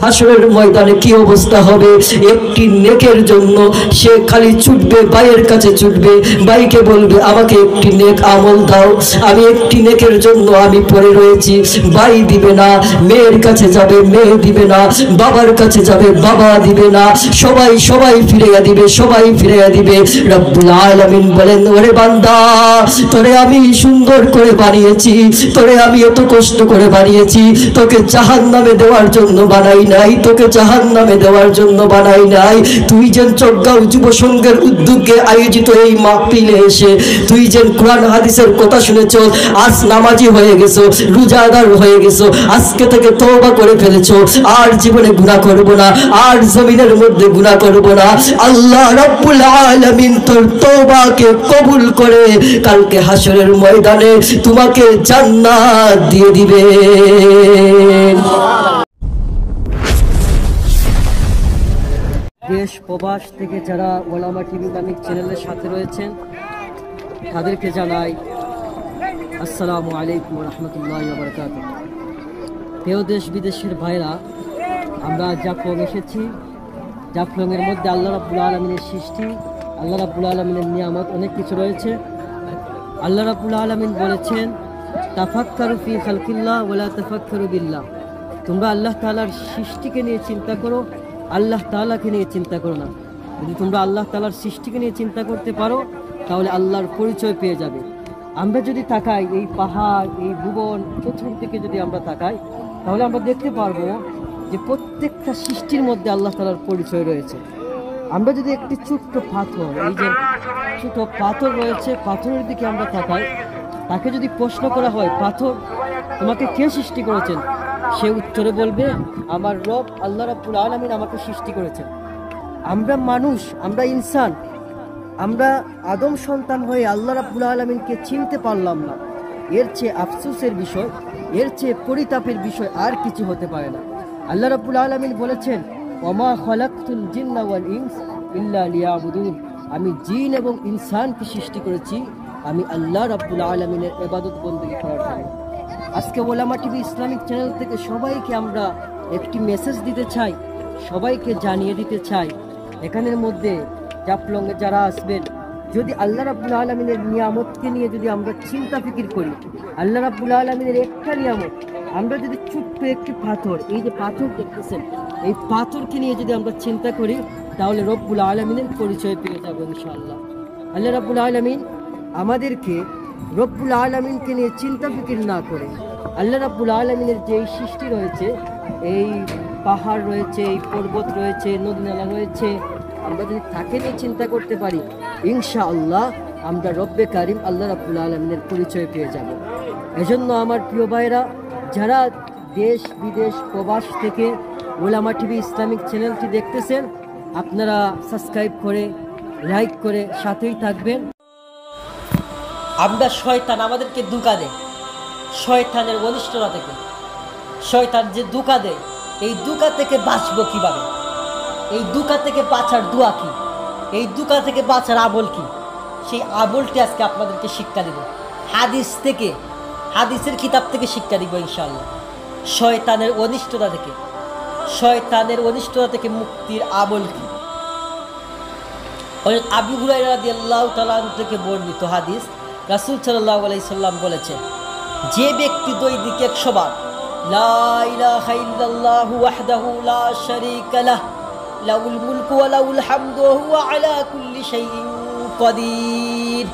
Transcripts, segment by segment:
হাসরের ময়দানে কি অবস্থা হবে। একটি নেকের জন্য সে খালি ছুটবে, ভাইয়ের কাছে ছুটবে, ভাইকে বলবে আমাকে একটি নেক আমল দাও, আমি একটি নেকের জন্য আমি পড়ে রয়েছি। ভাই দিবে না, মেয়ের কাছে যাবে, মেয়ে দিবে না, বাবার কাছে যাবে, বাবা দিবে না, সবাই ফিরাইয়া দিবে, সবাই ফিরাইয়া দিবে। রব্বুল আলামিন বলেন, ওরে বান্দা, তোরে আমি সুন্দর করে বানিয়েছি, তোরে আমি এত কষ্ট করে বানিয়েছি, তোকে জাহান্নামে দেওয়ার জন্য বানাই নাই, তোকে জাহান্নামে দেওয়ার জন্য বানাই নাই। তুই যেন চট্টগ্রাম যুব সংঘের উদ্যোগে আয়োজিত এই মাহফিলে এসে তুই যেন কোরআন হাদিসের কথা শুনেছ, আজ নামাজি হয়ে গেছো, রোজাদার হয়ে গেছো, আজকে থেকে তওবা করে ফেলেছো, আর জীবনে গুনাহ করব না, আর জমিনের মধ্যে গুনাহ করব না। আল্লাহ রাব্বুল আলামিন তোর তওবাকে কবুল করে কালকে হাসরের ময়দানে তোমাকে জান্নাত দিয়ে দিবে। দেশ প্রবাস থেকে যারা ওলামা টিভি নামিক চ্যানেলের সাথে রয়েছেন তাদেরকে জানাই আসসালামু আলাইকুম রহমতুল্লাহি ওয়া বারাকাতুহু। প্রিয় দেশ বিদেশের ভাইরা, আমরা জাফলং এসেছি। জাফলংয়ের মধ্যে আল্লাহ রাব্বুল আলামিনের সৃষ্টি, আল্লাহ রাব্বুল আলামিনের নিয়ামত অনেক কিছু রয়েছে। আল্লাহ রাব্বুল আলামিন বলেছেন, তাফাক্কারু ফি খালকিল্লাহ ওয়া লা তাফাক্কারু বিল্লাহ। তোমরা আল্লাহ তাআলার সৃষ্টিকে নিয়ে চিন্তা করো, আল্লাহ তাআলাকে নিয়ে চিন্তা করো না। যদি তোমরা আল্লাহ তাআলার সৃষ্টিকে নিয়ে চিন্তা করতে পারো তাহলে আল্লাহর পরিচয় পেয়ে যাবে। আমরা যদি তাকাই এই পাহাড়, এই ভুবন চতুর্দিকে যদি আমরা তাকাই তাহলে আমরা দেখতে পারবো যে প্রত্যেকটা সৃষ্টির মধ্যে আল্লাহ তাআলার পরিচয় রয়েছে। আমরা যদি একটি ছোট্ট পাথর, এই যে ছোট পাথর রয়েছে, পাথরের দিকে আমরা তাকাই, তাকে যদি প্রশ্ন করা হয়, পাথর তোমাকে কে সৃষ্টি করেছেন, সে উত্তরে বলবে আমার রব আল্লাহ রাব্বুল আলামিন আমাকে সৃষ্টি করেছেন। আমরা মানুষ, আমরা ইনসান, আমরা আদম সন্তান হয়ে আল্লাহ রাব্বুল আলামিনকে চিনতে পারলাম না। এর চেয়ে আফসোসের বিষয়, এর চেয়ে পরিতাপের বিষয় আর কিছু হতে পারে না। আল্লাহ রাব্বুল আলামিন বলেছেন, ওমা খালাকতুল জিন্না ওয়াল ইনস ইল্লা লিয়াবুদুন। আমি জিন এবং ইনসানকে সৃষ্টি করেছি আমি আল্লাহ রাব্বুল আলামিনের ইবাদত বন্দেগী করার জন্য। আজকে ওলামা টিভি ইসলামিক চ্যানেল থেকে সবাইকে আমরা একটি মেসেজ দিতে চাই, সবাইকে জানিয়ে দিতে চাই, এখানের মধ্যে জাফলংয়ে যারা আসবেন, যদি আল্লাহ রাব্বুল আলামিনের নিয়ামতকে নিয়ে যদি আমরা চিন্তা ফিকির করি, আল্লাহ রাব্বুল আলামিনের একটা নিয়ামত, আমরা যদি ছোট্ট একটি পাথর, এই যে পাথর দেখতেছেন, এই পাথরকে নিয়ে যদি আমরা চিন্তা করি তাহলে রব্বুল আলামিনের পরিচয় পেয়ে যাবো ইনশাআল্লাহ। আল্লাহ রাব্বুল আলামিন আমাদেরকে রব্বুল আলামিনকে নিয়ে চিন্তা ফিকির না করে, আল্লাহ রাব্বুল আলামিনের যে সৃষ্টি রয়েছে, এই পাহাড় রয়েছে, এই পর্বত রয়েছে, নদী নালা রয়েছে, আমরা যদি তাকে নিয়ে চিন্তা করতে পারি ইনশাআল্লাহ আমরা রব্বে কারিম আল্লাহ রাব্বুল আলামিনের পরিচয় পেয়ে যাব। এজন্য আমার প্রিয় ভাইরা, যারা দেশ বিদেশ প্রবাস থেকে ওলামা টিভি ইসলামিক চ্যানেলটি দেখতেছেন, আপনারা সাবস্ক্রাইব করে, লাইক করে সাথেই থাকবেন। আমরা শয়তান আমাদেরকে ধোঁকা দেয়, শয়তানের অনিষ্টতা থেকে, শয়তান যে ধোঁকা দেয়, এই ধোঁকা থেকে বাঁচবো কিভাবে, এই ধোঁকা থেকে বাঁচার দোয়া কি, এই ধোঁকা থেকে বাঁচার আমল কি, সেই আমলটি আজকে আপনাদেরকে শিক্ষা দেব। হাদিস থেকে, হাদিসের কিতাব থেকে শিক্ষা দিব ইনশাআল্লাহ। শয়তানের অনিষ্টতা থেকে, শয়তানের অনিষ্টতা থেকে মুক্তির আমল কি। আবু হুরায়রা রাদিয়াল্লাহু তাআলা আনহু থেকে বর্ণিত হাদিস, রাসূল সাল্লাল্লাহু আলাইহি সাল্লাম বলেছেন, যে ব্যক্তি দৈনিক 100 বার লা ইলাহা ইল্লাল্লাহু ওয়াহদাহু লা শারীকা লাহ লাহুল মুলকু ওয়া লাহুল হামদু ওয়া হুয়া আলা কুল্লি শাইইন কাদির,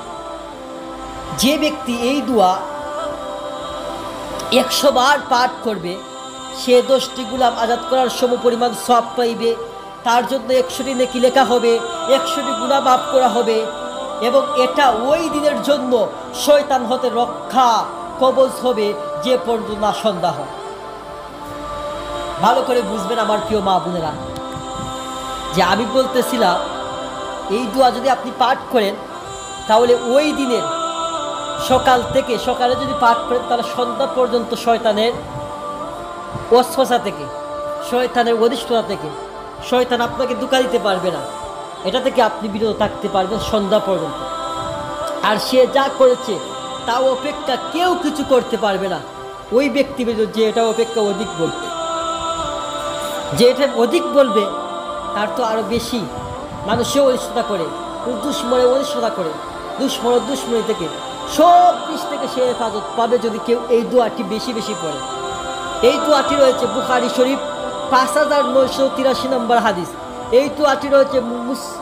যে ব্যক্তি এই দোয়া 100 বার পাঠ করবে, সে 10টি গোলাম আজাদ করার সমপরিমাণ সওয়াব পাইবে, তার জন্য 100টি নেকি লেখা হবে, 100টি গুনাহ মাফ করা হবে, এবং এটা ওই দিনের জন্য শয়তান হতে রক্ষা কবচ হবে যে পর্যন্ত না সন্ধ্যা হয়। ভালো করে বুঝবেন আমার প্রিয় মা বোনেরা, যে আমি বলতেছিলাম এই দোয়া যদি আপনি পাঠ করেন তাহলে ওই দিনের সকাল থেকে, সকালে যদি পাঠ করেন তাহলে সন্ধ্যা পর্যন্ত শয়তানের ওয়াসওয়াসা থেকে, শয়তানের অনিষ্টতা থেকে, শয়তান আপনাকে ধোঁকা দিতে পারবে না, এটা থেকে আপনি বিরত থাকতে পারবেন সন্ধ্যা পর্যন্ত। আর সে যা করেছে তা অপেক্ষা কেউ কিছু করতে পারবে না, ওই ব্যক্তি যে এটা অপেক্ষা অধিক বলবে। যে এটা অধিক বলবে তার তো আরও বেশি মানুষেও অনিষ্টতা করে, দুশ্মনে অনিষ্টতা করে, দুশ্মনী থেকে সব দিক থেকে সে হেফাজত পাবে যদি কেউ এই দোয়াটি বেশি বেশি পড়ে। এই দোয়াটি রয়েছে বুখারী শরীফ 5983 নম্বর হাদিস। এই দোয়াটি রয়েছে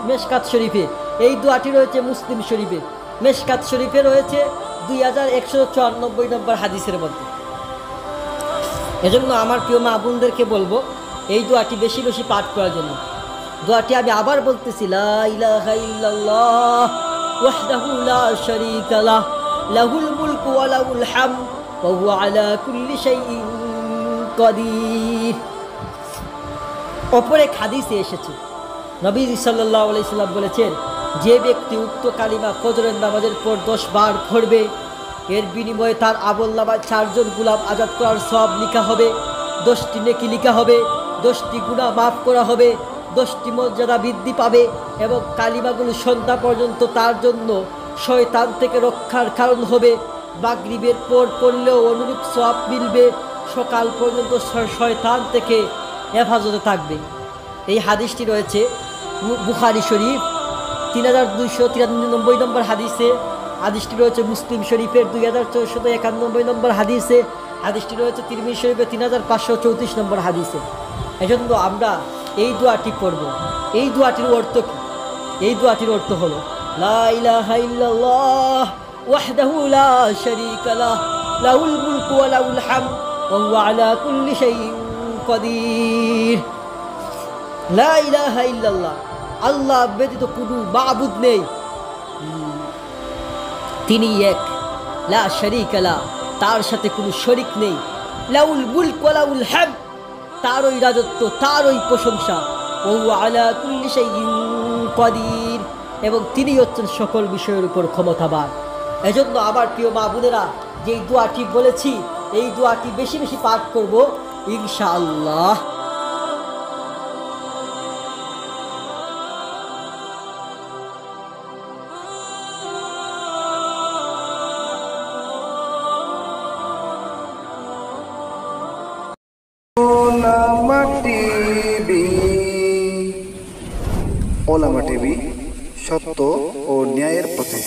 মেশকাত শরীফে। এই দোয়াটি রয়েছে মুসলিম শরীফে। মেশকাত শরীফে রয়েছে 2194 নম্বর হাদিসের মধ্যে। এজন্য আমার প্রিয় মা বোনদেরকে বলবো এই দোয়াটি বেশি বেশি পাঠ করার জন্য। দোয়াটি আমি আবার বলতেছি, লা ইলাহা ইল্লাল্লাহ ওয়াহদাহু লা শারীকা লাহ লাহুল মুলকু ওয়া লাহুল হামদ ওয়া হুয়া আলা কুল্লি শাইইন কাদির। অপর এক হাদিসে এসেছে নবী সাল্লাল্লাহু আলাইহি সাল্লাম বলেছেন, যে ব্যক্তি উক্ত কালিমা ফজরের নামাজের পর 10 বার পড়বে এর বিনিময়ে তার আমলনামায় 4 জন গোলাম আজাদ করার সওয়াব লিখা হবে, 10টি নেকি লিখা হবে, 10টি গুনাহ মাফ করা হবে, 10টি মর্যাদা বৃদ্ধি পাবে এবং কালিমাগুলো সন্ধ্যা পর্যন্ত তার জন্য শয়তান থেকে রক্ষার কারণ হবে। মাগরিবের পর পড়লেও অনুরূপ সওয়াব মিলবে, সকাল পর্যন্ত শয়তান থেকে হেফাজতে থাকবে। এই হাদিসটি রয়েছে বুখারী শরীফ 3293 নম্বর হাদিসে। হাদিসটি রয়েছে মুসলিম শরীফের 2491 নম্বর হাদিসে। হাদিসটি রয়েছে তিরমিজি শরীফের 3534 নম্বর হাদিসে। এজন্য আমরা এই দোয়াটি পড়ব। এই দোয়াটির অর্থ কি? এই দোয়াটির অর্থ হলো লা ইলাহা ইল্লাল্লাহ ওয়াহদাহু লা শারীকা লাহ লাহুল মুলকু ওয়া লাহুল হামদ ওয়া হুয়া আলা কুল্লি শাইইন কাদির। লা ইলাহা ইল্লাল্লাহ, আল্লাহ ব্যতীত কোনো মাবুদ নেই, তিনি এক। লা শারীকা লাহ, তার সাথে কোনো শরীক নেই। লাহুল মুলকু ওয়া লাহুল হামদ, তারই রাজত্ব, তারই প্রশংসা। ওয়া হুয়া আলা কুল্লি শাইইন কাদির, এবং তিনি হচ্ছেন সকল বিষয়ের উপর ক্ষমতাবান। এজন্য আমার প্রিয় মা বোনেরা, যেই দোয়াটি বলেছি এই দোয়াটি বেশি বেশি পাঠ করব ইনশাআল্লাহ। ওলামা টিভি, সত্য ও ন্যায়ের পথে।